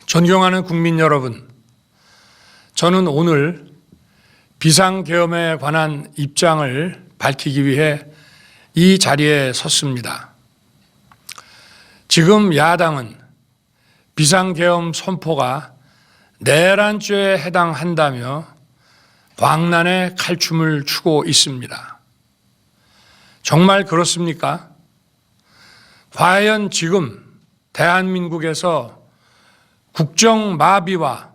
존경하는 국민 여러분, 저는 오늘 비상계엄에 관한 입장을 밝히기 위해 이 자리에 섰습니다. 지금 야당은 비상계엄 선포가 내란죄에 해당한다며 광란의 칼춤을 추고 있습니다. 정말 그렇습니까? 과연 지금 대한민국에서 국정마비와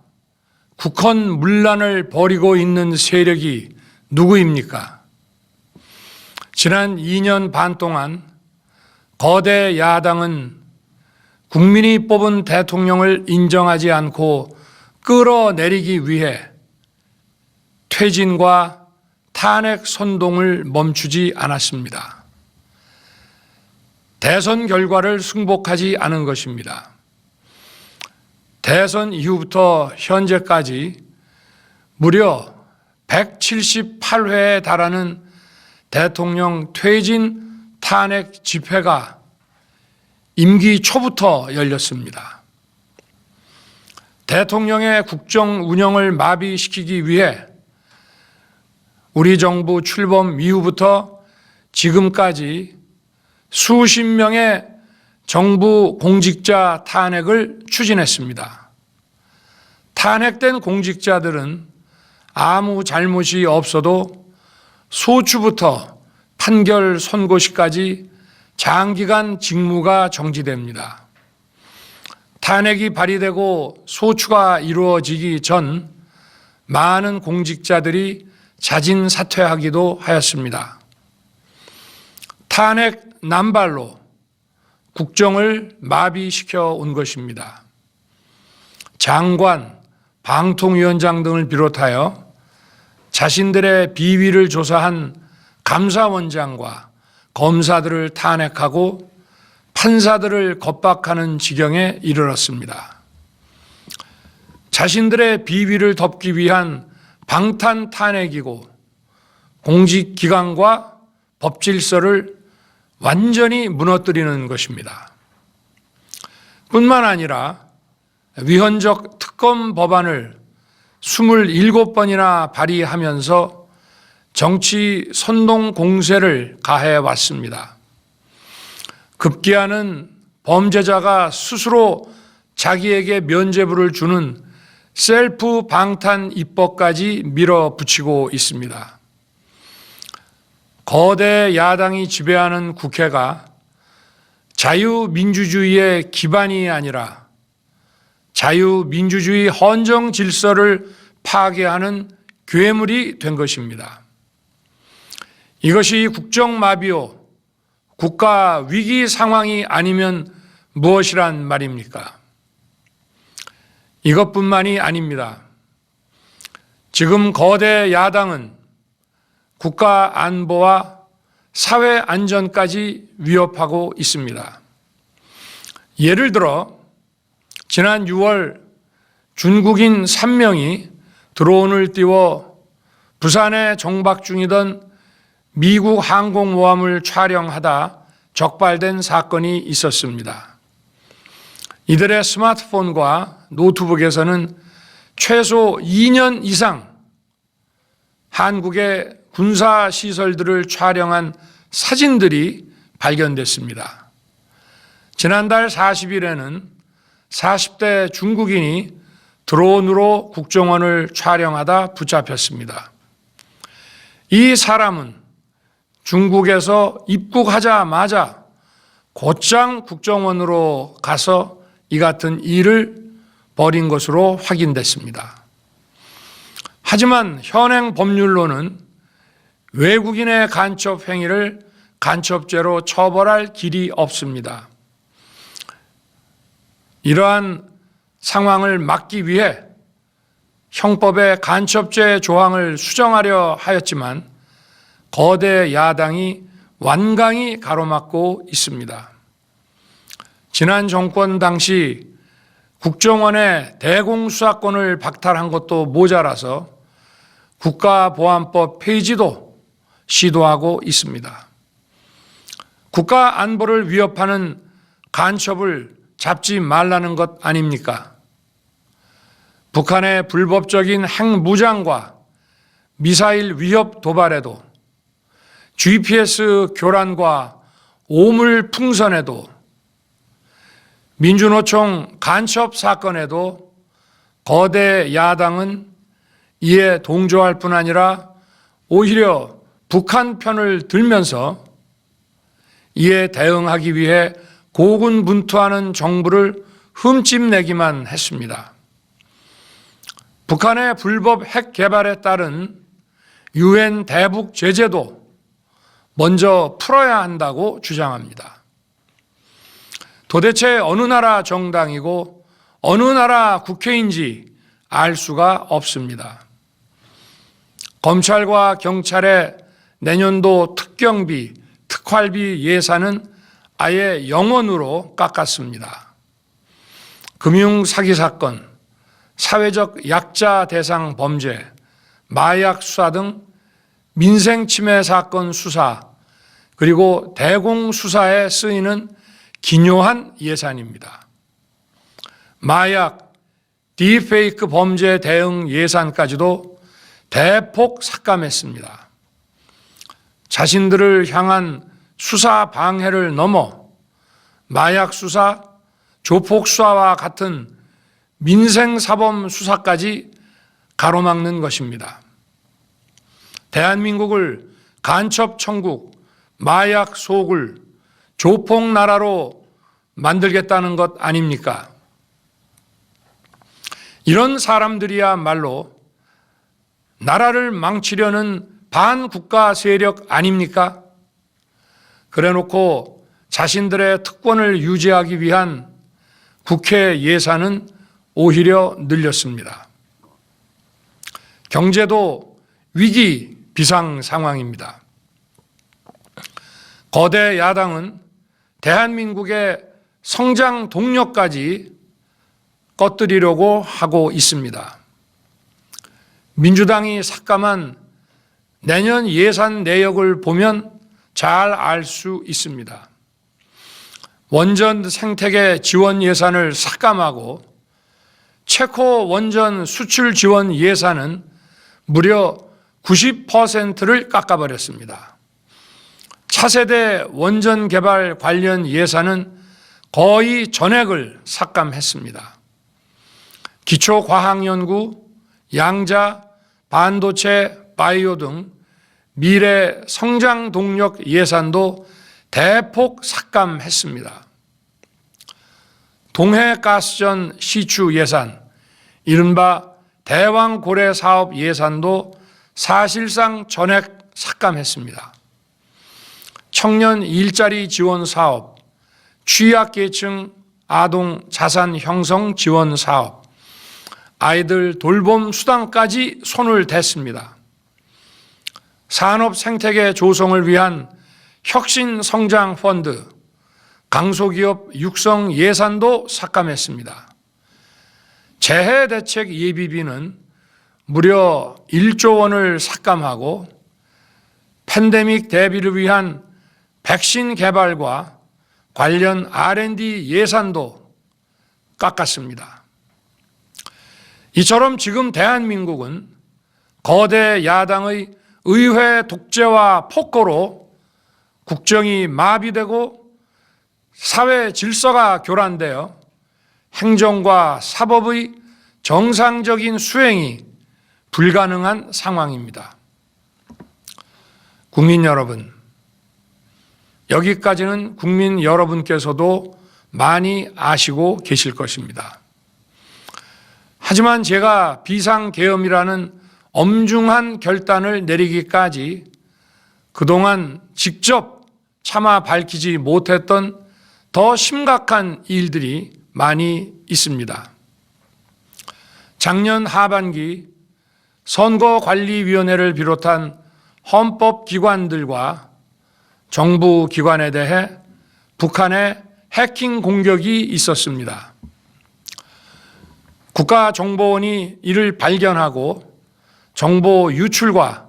국헌문란을 벌이고 있는 세력이 누구입니까? 지난 2년 반 동안 거대 야당은 국민이 뽑은 대통령을 인정하지 않고 끌어내리기 위해 퇴진과 탄핵 선동을 멈추지 않았습니다. 대선 결과를 승복하지 않은 것입니다. 대선 이후부터 현재까지 무려 178회에 달하는 대통령 퇴진 탄핵 집회가 임기 초부터 열렸습니다. 대통령의 국정 운영을 마비시키기 위해 우리 정부 출범 이후부터 지금까지 수십 명의 정부 공직자 탄핵을 추진했습니다. 탄핵된 공직자들은 아무 잘못이 없어도 소추부터 판결 선고시까지 장기간 직무가 정지됩니다. 탄핵이 발의되고 소추가 이루어지기 전 많은 공직자들이 자진 사퇴하기도 하였습니다. 탄핵 남발로 국정을 마비시켜 온 것입니다. 장관, 방통위원장 등을 비롯하여 자신들의 비위를 조사한 감사원장과 검사들을 탄핵하고 판사들을 겁박하는 지경에 이르렀습니다. 자신들의 비위를 덮기 위한 방탄 탄핵이고 공직기관과 법질서를 완전히 무너뜨리는 것입니다. 뿐만 아니라 위헌적 특검 법안을 27번이나 발의하면서 정치 선동 공세를 가해 왔습니다. 급기야는 범죄자가 스스로 자기에게 면죄부를 주는 셀프 방탄 입법까지 밀어붙이고 있습니다. 거대 야당이 지배하는 국회가 자유민주주의의 기반이 아니라 자유민주주의 헌정 질서를 파괴하는 괴물이 된 것입니다. 이것이 국정마비요, 국가 위기 상황이 아니면 무엇이란 말입니까? 이것뿐만이 아닙니다. 지금 거대 야당은 국가 안보와 사회 안전까지 위협하고 있습니다. 예를 들어 지난 6월 중국인 3명이 드론을 띄워 부산에 정박 중이던 미국 항공모함을 촬영하다 적발된 사건이 있었습니다. 이들의 스마트폰과 노트북에서는 최소 2년 이상 한국의 군사시설들을 촬영한 사진들이 발견됐습니다. 지난달 40일에는 40대 중국인이 드론으로 국정원을 촬영하다 붙잡혔습니다. 이 사람은 중국에서 입국하자마자 곧장 국정원으로 가서 이 같은 일을 벌인 것으로 확인됐습니다. 하지만 현행 법률로는 외국인의 간첩 행위를 간첩죄로 처벌할 길이 없습니다. 이러한 상황을 막기 위해 형법의 간첩죄 조항을 수정하려 하였지만 거대 야당이 완강히 가로막고 있습니다. 지난 정권 당시 국정원의 대공수사권을 박탈한 것도 모자라서 국가보안법 폐지도 시도하고 있습니다. 국가 안보를 위협하는 간첩을 잡지 말라는 것 아닙니까? 북한의 불법적인 핵무장과 미사일 위협 도발에도, GPS 교란과 오물 풍선에도, 민주노총 간첩 사건에도 거대 야당은 이에 동조할 뿐 아니라 오히려 북한 편을 들면서 이에 대응하기 위해 고군분투하는 정부를 흠집내기만 했습니다. 북한의 불법 핵 개발에 따른 유엔 대북 제재도 먼저 풀어야 한다고 주장합니다. 도대체 어느 나라 정당이고 어느 나라 국회인지 알 수가 없습니다. 검찰과 경찰의 내년도 특경비, 특활비 예산은 아예 0원으로 깎았습니다. 금융 사기 사건, 사회적 약자 대상 범죄, 마약 수사 등 민생 침해 사건 수사, 그리고 대공 수사에 쓰이는 기묘한 예산입니다. 마약, 딥페이크 범죄 대응 예산까지도 대폭 삭감했습니다. 자신들을 향한 수사 방해를 넘어 마약 수사, 조폭 수사와 같은 민생사범 수사까지 가로막는 것입니다. 대한민국을 간첩 천국, 마약 소굴, 조폭 나라로 만들겠다는 것 아닙니까? 이런 사람들이야말로 나라를 망치려는 반국가 세력 아닙니까? 그래놓고 자신들의 특권을 유지하기 위한 국회 예산은 오히려 늘렸습니다. 경제도 위기 비상 상황입니다. 거대 야당은 대한민국의 성장 동력까지 꺼뜨리려고 하고 있습니다. 민주당이 삭감한 내년 예산 내역을 보면 잘 알 수 있습니다. 원전 생태계 지원 예산을 삭감하고 체코 원전 수출 지원 예산은 무려 90%를 깎아버렸습니다. 차세대 원전 개발 관련 예산은 거의 전액을 삭감했습니다. 기초과학연구, 양자, 반도체, 바이오 등 미래 성장 동력 예산도 대폭 삭감했습니다. 동해가스전 시추 예산, 이른바 대왕고래 사업 예산도 사실상 전액 삭감했습니다. 청년 일자리 지원 사업, 취약계층 아동 자산 형성 지원 사업, 아이들 돌봄 수당까지 손을 댔습니다. 산업 생태계 조성을 위한 혁신 성장 펀드, 강소기업 육성 예산도 삭감했습니다. 재해 대책 예비비는 무려 1조 원을 삭감하고 팬데믹 대비를 위한 백신 개발과 관련 R&D 예산도 깎았습니다. 이처럼 지금 대한민국은 거대 야당의 의회 독재와 폭거로 국정이 마비되고 사회 질서가 교란되어 행정과 사법의 정상적인 수행이 불가능한 상황입니다. 국민 여러분, 여기까지는 국민 여러분께서도 많이 아시고 계실 것입니다. 하지만 제가 비상계엄이라는 엄중한 결단을 내리기까지 그동안 직접 차마 밝히지 못했던 더 심각한 일들이 많이 있습니다. 작년 하반기 선거관리위원회를 비롯한 헌법기관들과 정부기관에 대해 북한의 해킹 공격이 있었습니다. 국가정보원이 이를 발견하고 정보 유출과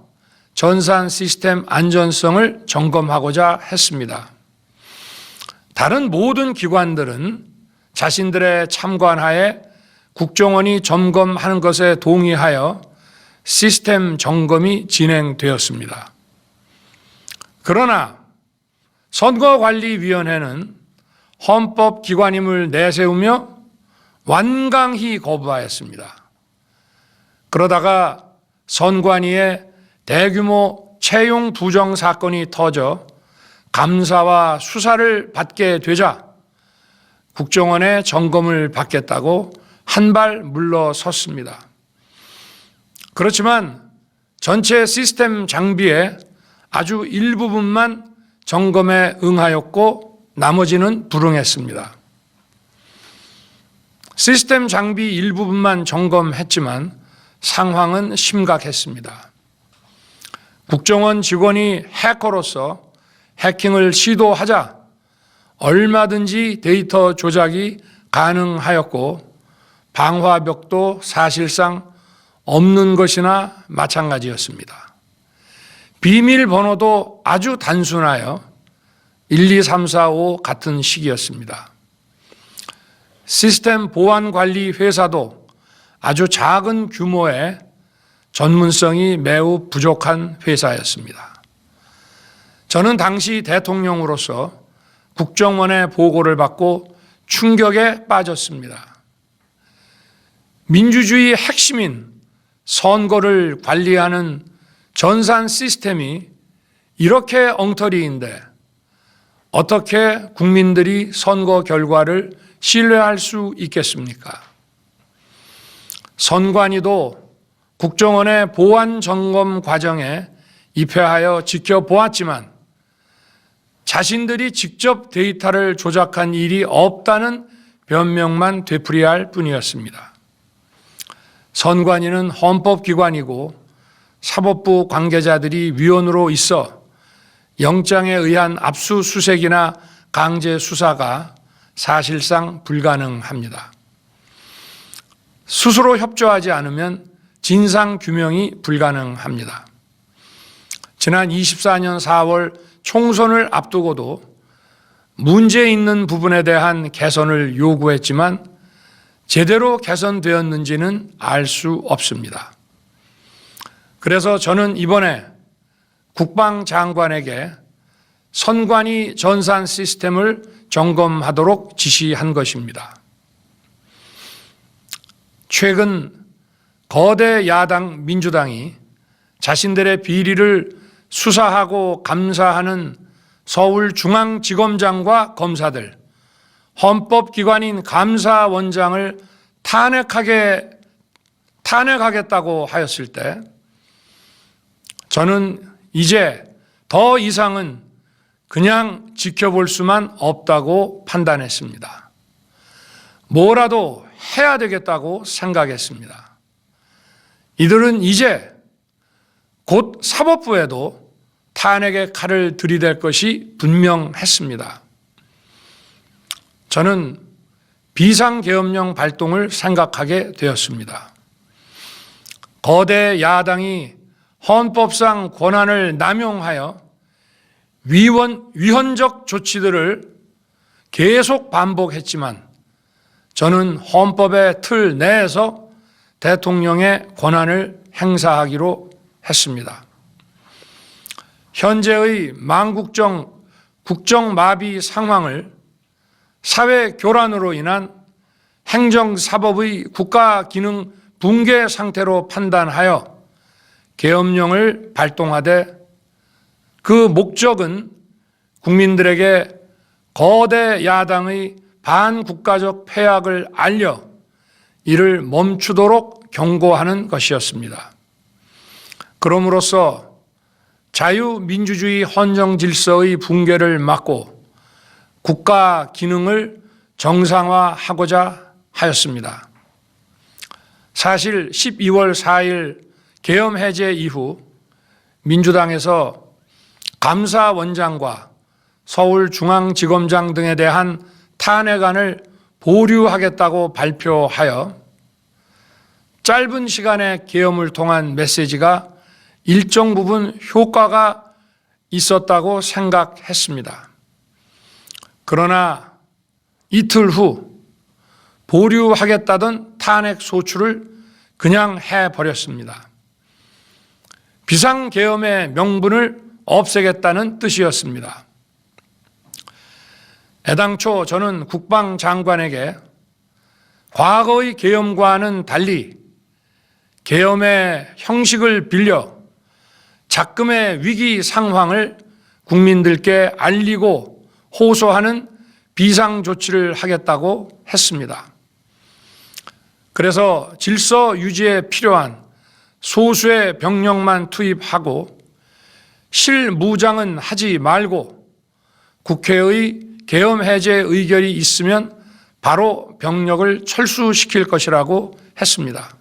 전산 시스템 안전성을 점검하고자 했습니다. 다른 모든 기관들은 자신들의 참관하에 국정원이 점검하는 것에 동의하여 시스템 점검이 진행되었습니다. 그러나 선거관리위원회는 헌법기관임을 내세우며 완강히 거부하였습니다. 그러다가 선관위의 대규모 채용 부정 사건이 터져 감사와 수사를 받게 되자 국정원의 점검을 받겠다고 한 발 물러섰습니다. 그렇지만 전체 시스템 장비의 아주 일부분만 점검에 응하였고 나머지는 불응했습니다. 시스템 장비 일부분만 점검했지만 상황은 심각했습니다. 국정원 직원이 해커로서 해킹을 시도하자 얼마든지 데이터 조작이 가능하였고 방화벽도 사실상 없는 것이나 마찬가지였습니다. 비밀번호도 아주 단순하여 1, 2, 3, 4, 5 같은 식이었습니다. 시스템 보안관리 회사도 아주 작은 규모의 전문성이 매우 부족한 회사였습니다. 저는 당시 대통령으로서 국정원의 보고를 받고 충격에 빠졌습니다. 민주주의의 핵심인 선거를 관리하는 전산 시스템이 이렇게 엉터리인데 어떻게 국민들이 선거 결과를 신뢰할 수 있겠습니까? 선관위도 국정원의 보안 점검 과정에 입회하여 지켜보았지만 자신들이 직접 데이터를 조작한 일이 없다는 변명만 되풀이할 뿐이었습니다. 선관위는 헌법기관이고 사법부 관계자들이 위원으로 있어 영장에 의한 압수수색이나 강제 수사가 사실상 불가능합니다. 스스로 협조하지 않으면 진상규명이 불가능합니다. 지난 24년 4월 총선을 앞두고도 문제 있는 부분에 대한 개선을 요구했지만 제대로 개선되었는지는 알 수 없습니다. 그래서 저는 이번에 국방장관에게 선관위 전산 시스템을 점검하도록 지시한 것입니다. 최근 거대 야당 민주당이 자신들의 비리를 수사하고 감사하는 서울중앙지검장과 검사들, 헌법기관인 감사원장을 탄핵하겠다고 하였을 때 저는 이제 더 이상은 그냥 지켜볼 수만 없다고 판단했습니다. 뭐라도 해야 되겠다고 생각했습니다. 이들은 이제 곧 사법부에도 탄핵의 칼을 들이댈 것이 분명했습니다. 저는 비상계엄령 발동을 생각하게 되었습니다. 거대 야당이 헌법상 권한을 남용하여 위헌적 조치들을 계속 반복했지만 저는 헌법의 틀 내에서 대통령의 권한을 행사하기로 했습니다. 현재의 망국정 국정마비 상황을 사회 교란으로 인한 행정사법의 국가기능 붕괴 상태로 판단하여 계엄령을 발동하되 그 목적은 국민들에게 거대 야당의 반국가적 패악을 알려 이를 멈추도록 경고하는 것이었습니다. 그럼으로써 자유민주주의 헌정질서의 붕괴를 막고 국가 기능을 정상화하고자 하였습니다. 사실 12월 4일 계엄 해제 이후 민주당에서 감사원장과 서울중앙지검장 등에 대한 탄핵안을 보류하겠다고 발표하여 짧은 시간의 계엄을 통한 메시지가 일정 부분 효과가 있었다고 생각했습니다. 그러나 이틀 후 보류하겠다던 탄핵 소추를 그냥 해버렸습니다. 비상계엄의 명분을 없애겠다는 뜻이었습니다. 애당초 저는 국방장관에게 과거의 계엄과는 달리 계엄의 형식을 빌려 작금의 위기 상황을 국민들께 알리고 호소하는 비상조치를 하겠다고 했습니다. 그래서 질서 유지에 필요한 소수의 병력만 투입하고 실무장은 하지 말고 국회의 계엄 해제 의결이 있으면 바로 병력을 철수시킬 것이라고 했습니다.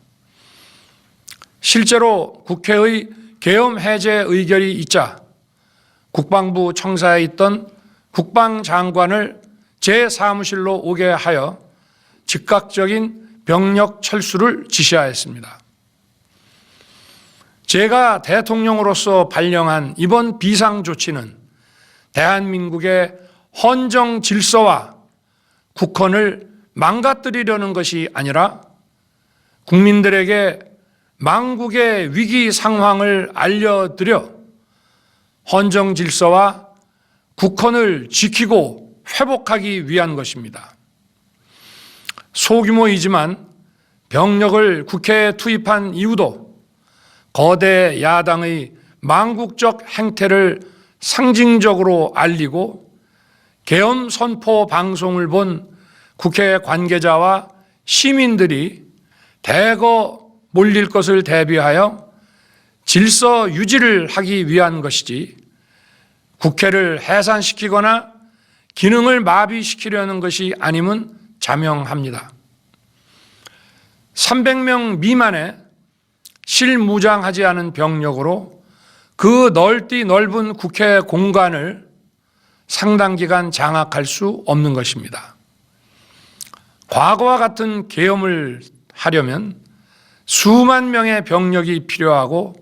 실제로 국회의 계엄 해제 의결이 있자 국방부 청사에 있던 국방장관을 제 사무실로 오게 하여 즉각적인 병력 철수를 지시하였습니다. 제가 대통령으로서 발령한 이번 비상조치는 대한민국의 헌정 질서와 국헌을 망가뜨리려는 것이 아니라 국민들에게 망국의 위기 상황을 알려드려 헌정 질서와 국헌을 지키고 회복하기 위한 것입니다. 소규모이지만 병력을 국회에 투입한 이유도 거대 야당의 망국적 행태를 상징적으로 알리고 계엄 선포 방송을 본 국회 관계자와 시민들이 대거 몰릴 것을 대비하여 질서 유지를 하기 위한 것이지 국회를 해산시키거나 기능을 마비시키려는 것이 아님은 자명합니다. 300명 미만의 실무장하지 않은 병력으로 그 넓은 국회 공간을 상당 기간 장악할 수 없는 것입니다. 과거와 같은 계엄을 하려면 수만 명의 병력이 필요하고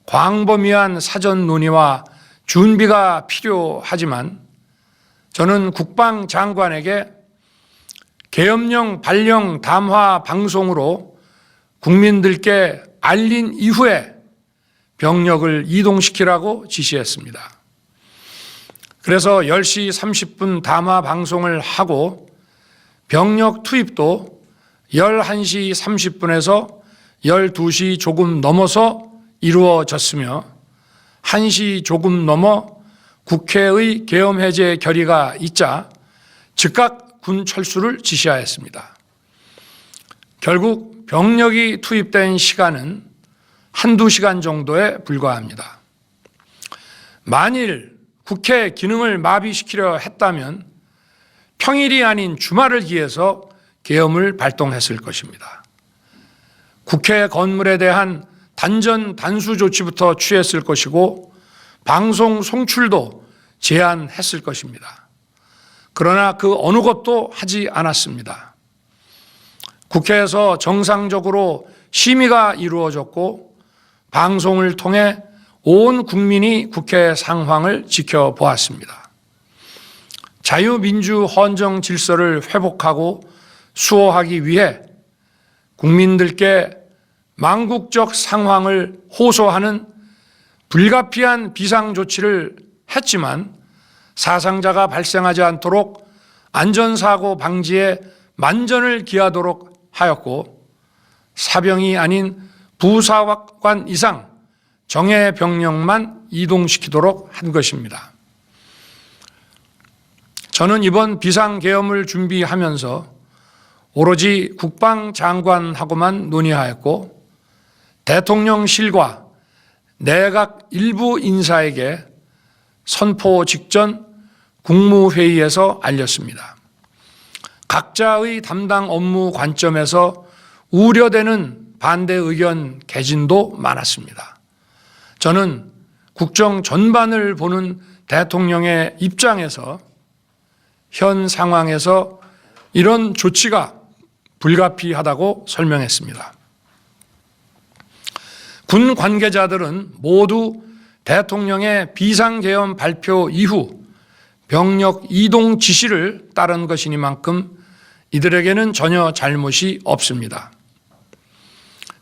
광범위한 사전 논의와 준비가 필요하지만 저는 국방장관에게 계엄령 발령 담화 방송으로 국민들께 알린 이후에 병력을 이동시키라고 지시했습니다. 그래서 10시 30분 담화 방송을 하고 병력 투입도 11시 30분에서 12시 조금 넘어서 이루어졌으며 1시 조금 넘어 국회의 계엄 해제 결의가 있자 즉각 군 철수를 지시하였습니다. 결국 병력이 투입된 시간은 한두 시간 정도에 불과합니다. 만일 국회 기능을 마비시키려 했다면 평일이 아닌 주말을 기해서 계엄을 발동했을 것입니다. 국회 건물에 대한 단전 단수 조치부터 취했을 것이고 방송 송출도 제한했을 것입니다. 그러나 그 어느 것도 하지 않았습니다. 국회에서 정상적으로 심의가 이루어졌고 방송을 통해 온 국민이 국회 상황을 지켜보았습니다. 자유민주 헌정 질서를 회복하고 수호하기 위해 국민들께 망국적 상황을 호소하는 불가피한 비상조치를 했지만 사상자가 발생하지 않도록 안전사고 방지에 만전을 기하도록 하였고 사병이 아닌 부사관 이상 정예 병력만 이동시키도록 한 것입니다. 저는 이번 비상계엄을 준비하면서 오로지 국방장관하고만 논의하였고 대통령실과 내각 일부 인사에게 선포 직전 국무회의에서 알렸습니다. 각자의 담당 업무 관점에서 우려되는 반대 의견 개진도 많았습니다. 저는 국정 전반을 보는 대통령의 입장에서 현 상황에서 이런 조치가 불가피하다고 설명했습니다. 군 관계자들은 모두 대통령의 비상계엄 발표 이후 병력 이동 지시를 따른 것이니만큼 이들에게는 전혀 잘못이 없습니다.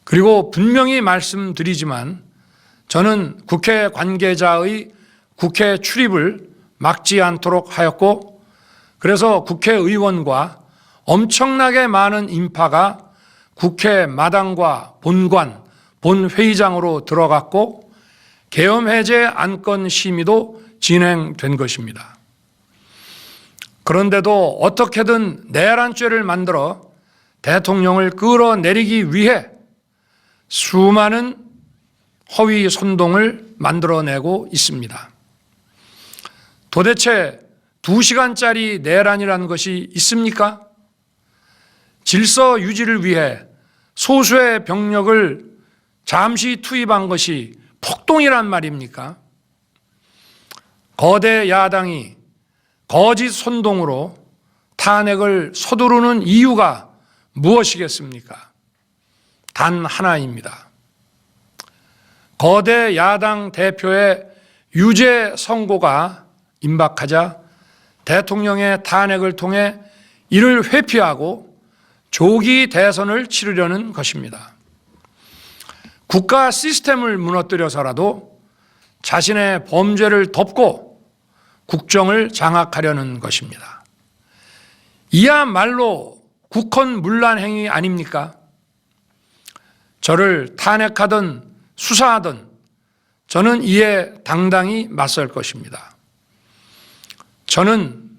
그리고 분명히 말씀드리지만 저는 국회 관계자의 국회 출입을 막지 않도록 하였고, 그래서 국회의원과 엄청나게 많은 인파가 국회 마당과 본관, 본회의장으로 들어갔고 계엄 해제 안건 심의도 진행된 것입니다. 그런데도 어떻게든 내란죄를 만들어 대통령을 끌어내리기 위해 수많은 허위 선동을 만들어내고 있습니다. 도대체 2시간짜리 내란이라는 것이 있습니까? 질서 유지를 위해 소수의 병력을 잠시 투입한 것이 폭동이란 말입니까? 거대 야당이 거짓 선동으로 탄핵을 서두르는 이유가 무엇이겠습니까? 단 하나입니다. 거대 야당 대표의 유죄 선고가 임박하자 대통령의 탄핵을 통해 이를 회피하고 조기 대선을 치르려는 것입니다. 국가 시스템을 무너뜨려서라도 자신의 범죄를 덮고 국정을 장악하려는 것입니다. 이야말로 국헌문란 행위 아닙니까? 저를 탄핵하든 수사하든 저는 이에 당당히 맞설 것입니다. 저는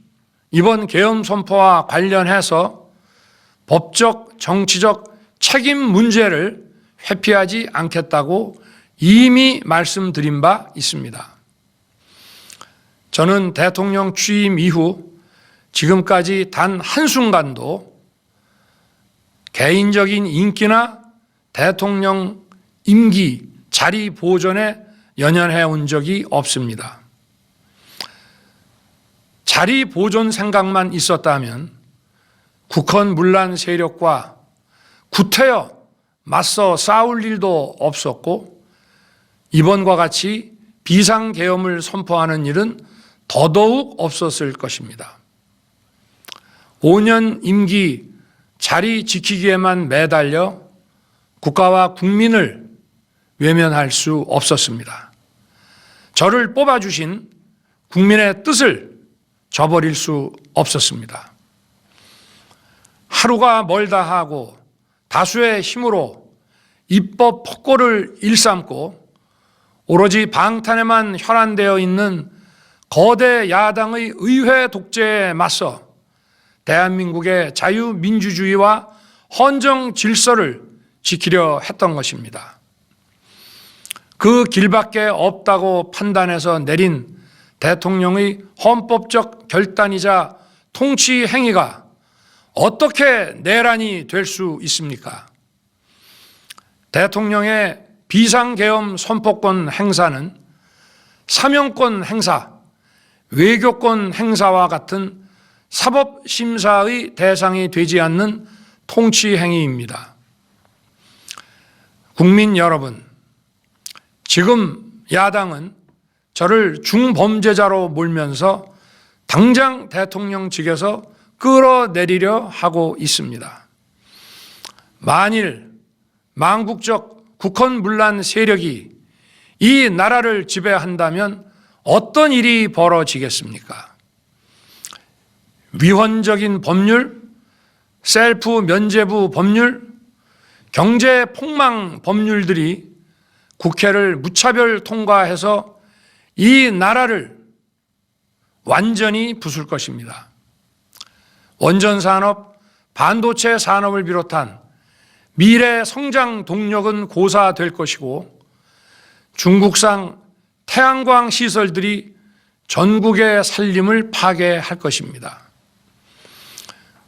이번 계엄 선포와 관련해서 법적, 정치적 책임 문제를 회피하지 않겠다고 이미 말씀드린 바 있습니다. 저는 대통령 취임 이후 지금까지 단 한순간도 개인적인 인기나 대통령 임기 자리 보존에 연연해 온 적이 없습니다. 자리 보존 생각만 있었다면 국헌문란 세력과 구태여 맞서 싸울 일도 없었고 이번과 같이 비상계엄을 선포하는 일은 더더욱 없었을 것입니다. 5년 임기 자리 지키기에만 매달려 국가와 국민을 외면할 수 없었습니다. 저를 뽑아주신 국민의 뜻을 저버릴 수 없었습니다. 하루가 멀다 하고 다수의 힘으로 입법 폭거를 일삼고 오로지 방탄에만 혈안되어 있는 거대 야당의 의회 독재에 맞서 대한민국의 자유민주주의와 헌정 질서를 지키려 했던 것입니다. 그 길밖에 없다고 판단해서 내린 대통령의 헌법적 결단이자 통치 행위가 어떻게 내란이 될 수 있습니까? 대통령의 비상계엄 선포권 행사는 사명권 행사, 외교권 행사와 같은 사법심사의 대상이 되지 않는 통치 행위입니다. 국민 여러분, 지금 야당은 저를 중범죄자로 몰면서 당장 대통령직에서 끌어내리려 하고 있습니다. 만일 망국적 국헌문란 세력이 이 나라를 지배한다면 어떤 일이 벌어지겠습니까? 위헌적인 법률, 셀프 면죄부 법률, 경제 폭망 법률들이 국회를 무차별 통과해서 이 나라를 완전히 부술 것입니다. 원전 산업, 반도체 산업을 비롯한 미래 성장 동력은 고사될 것이고 중국산 태양광 시설들이 전국의 살림을 파괴할 것입니다.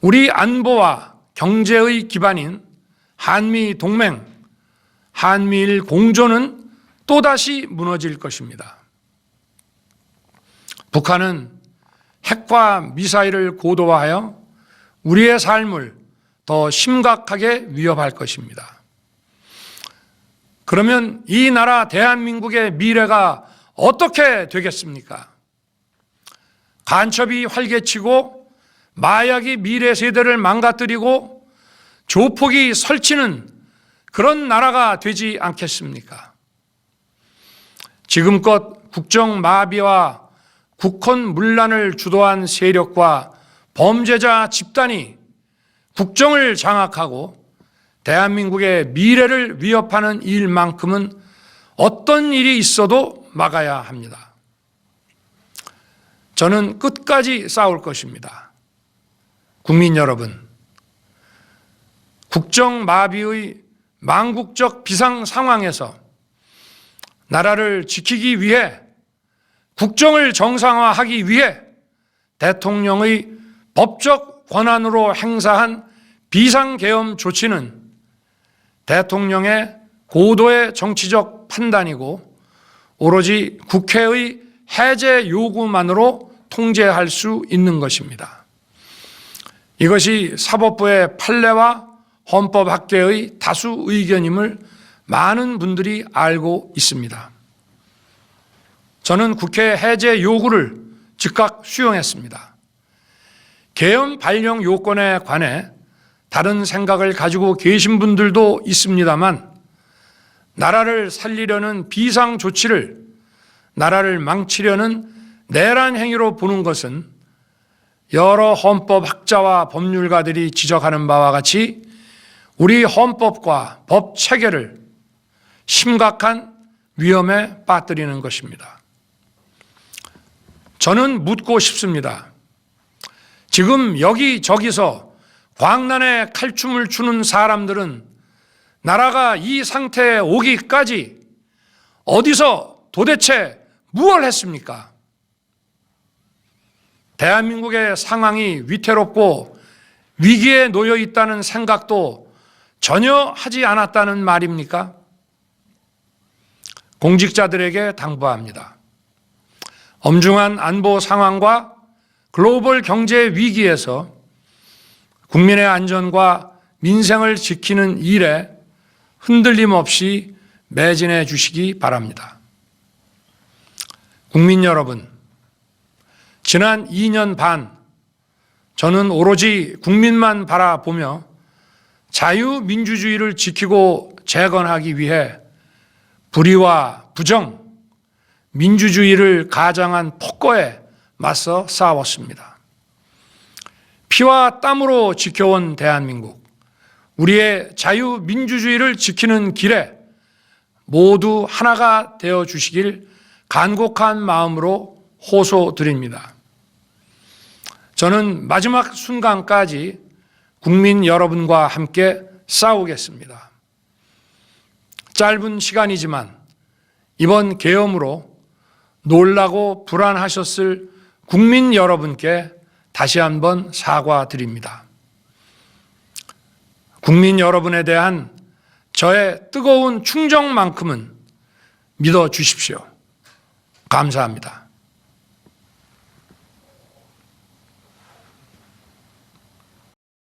우리 안보와 경제의 기반인 한미 동맹, 한미일 공조는 또다시 무너질 것입니다. 북한은 핵과 미사일을 고도화하여 우리의 삶을 더 심각하게 위협할 것입니다. 그러면 이 나라 대한민국의 미래가 어떻게 되겠습니까? 간첩이 활개치고 마약이 미래 세대를 망가뜨리고 조폭이 설치는 그런 나라가 되지 않겠습니까? 지금껏 국정 마비와 국헌 문란을 주도한 세력과 범죄자 집단이 국정을 장악하고 대한민국의 미래를 위협하는 일만큼은 어떤 일이 있어도 막아야 합니다. 저는 끝까지 싸울 것입니다. 국민 여러분, 국정 마비의 망국적 비상 상황에서 나라를 지키기 위해 국정을 정상화하기 위해 대통령의 법적 권한으로 행사한 비상계엄 조치는 대통령의 고도의 정치적 판단이고 오로지 국회의 해제 요구만으로 통제할 수 있는 것입니다. 이것이 사법부의 판례와 헌법학계의 다수 의견임을 많은 분들이 알고 있습니다. 저는 국회 해제 요구를 즉각 수용했습니다. 계엄 발령 요건에 관해 다른 생각을 가지고 계신 분들도 있습니다만 나라를 살리려는 비상 조치를 나라를 망치려는 내란 행위로 보는 것은 여러 헌법학자와 법률가들이 지적하는 바와 같이 우리 헌법과 법 체계를 심각한 위험에 빠뜨리는 것입니다. 저는 묻고 싶습니다. 지금 여기저기서 광란에 칼춤을 추는 사람들은 나라가 이 상태에 오기까지 어디서 도대체 무엇을 했습니까? 대한민국의 상황이 위태롭고 위기에 놓여 있다는 생각도 전혀 하지 않았다는 말입니까? 공직자들에게 당부합니다. 엄중한 안보 상황과 글로벌 경제 위기에서 국민의 안전과 민생을 지키는 일에 흔들림 없이 매진해 주시기 바랍니다. 국민 여러분, 지난 2년 반 저는 오로지 국민만 바라보며 자유민주주의를 지키고 재건하기 위해 불의와 부정, 민주주의를 가장한 폭거에 맞서 싸웠습니다. 피와 땀으로 지켜온 대한민국, 우리의 자유민주주의를 지키는 길에 모두 하나가 되어 주시길 간곡한 마음으로 호소드립니다. 저는 마지막 순간까지 국민 여러분과 함께 싸우겠습니다. 짧은 시간이지만 이번 계엄으로 놀라고 불안하셨을 국민 여러분께 다시 한번 사과드립니다. 국민 여러분에 대한 저의 뜨거운 충정만큼은 믿어 주십시오. 감사합니다.